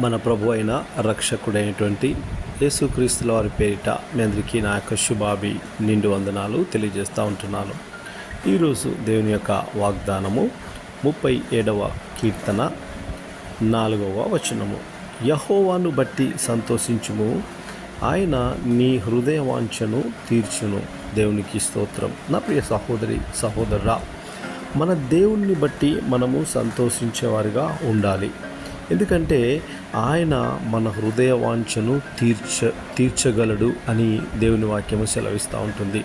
మన ప్రభు అయిన రక్షకుడైనటువంటి యేసుక్రీస్తుల వారి పేరిట మీ అందరికీ నా యొక్క శుభాభి నిండు వందనాలు తెలియజేస్తూ ఉంటున్నాను. ఈరోజు దేవుని యొక్క వాగ్దానము 37వ కీర్తన 4వ వచనము. యెహోవాను బట్టి సంతోషించుము, ఆయన నీ హృదయ వాంఛను తీర్చును. దేవునికి స్తోత్రం. నా ప్రియ సహోదరి సహోదరుడా, మన దేవుణ్ణి బట్టి మనము సంతోషించేవారిగా ఉండాలి. ఎందుకంటే ఆయన మన హృదయ వాంఛను తీర్చగలడు అని దేవుని వాక్యము సెలవిస్తూ ఉంటుంది.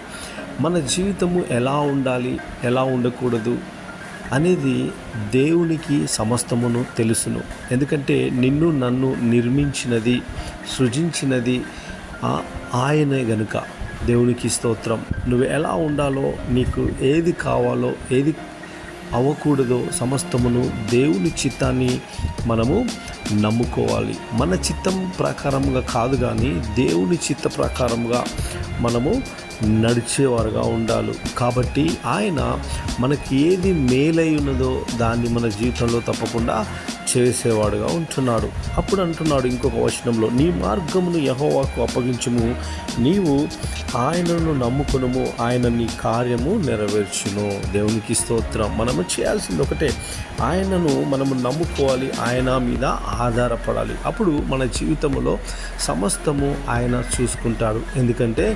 మన జీవితము ఎలా ఉండాలి, ఎలా ఉండకూడదు అనేది దేవునికి సమస్తమును తెలుసును. ఎందుకంటే నిన్ను నన్ను నిర్మించినది, సృజించినది ఆయనే గనుక. దేవునికి స్తోత్రం. నువ్వు ఎలా ఉండాలో, నీకు ఏది కావాలో, ఏది అవ్వకూడదో సమస్తమును దేవుని చిత్తాన్ని మనము నమ్ముకోవాలి. మన చిత్తం ప్రకారంగా కాదు, కానీ దేవుని చిత్త ప్రకారంగా మనము నడిచేవారుగా ఉండాలి. కాబట్టి ఆయన మనకి ఏది మేలై ఉన్నదో దాన్ని మన జీవితంలో తప్పకుండా చేసేవాడుగా ఉంటున్నాడు. అప్పుడు అంటున్నాడు ఇంకొక వచనంలో, నీ మార్గమును యెహోవాకు అప్పగించుము, నీవు ఆయనను నమ్ముకునుము, ఆయన నీ కార్యము నెరవేర్చును. దేవునికి స్తోత్రం. మనము చేయాల్సింది ఒకటే, ఆయనను మనము నమ్ముకోవాలి, ఆయన మీద ఆధారపడాలి. అప్పుడు మన జీవితంలో సమస్తము ఆయన చూసుకుంటాడు. ఎందుకంటే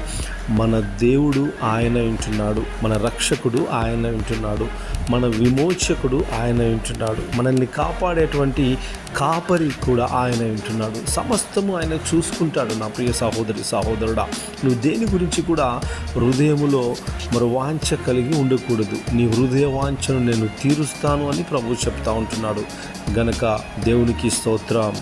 మన దేవుడు ఆయన ఉంటున్నాడు, మన రక్షకుడు ఆయన ఉంటున్నాడు, మన విమోచకుడు ఆయన ఉంటున్నాడు, మనల్ని కాపాడేటువంటి కాపరి కూడా ఆయన ఉంటున్నాడు. సమస్తము ఆయన చూసుకుంటాడు. నా ప్రియ సహోదరి సహోదరుడా, నువ్వు దేని గురించి కూడా హృదయములో మరి వాంఛ కలిగి ఉండకూడదు. నీ హృదయ వాంఛను నేను తీరుస్తాను అని ప్రభువు చెప్తా ఉంటున్నాడు గనక దేవునికి స్తోత్రం.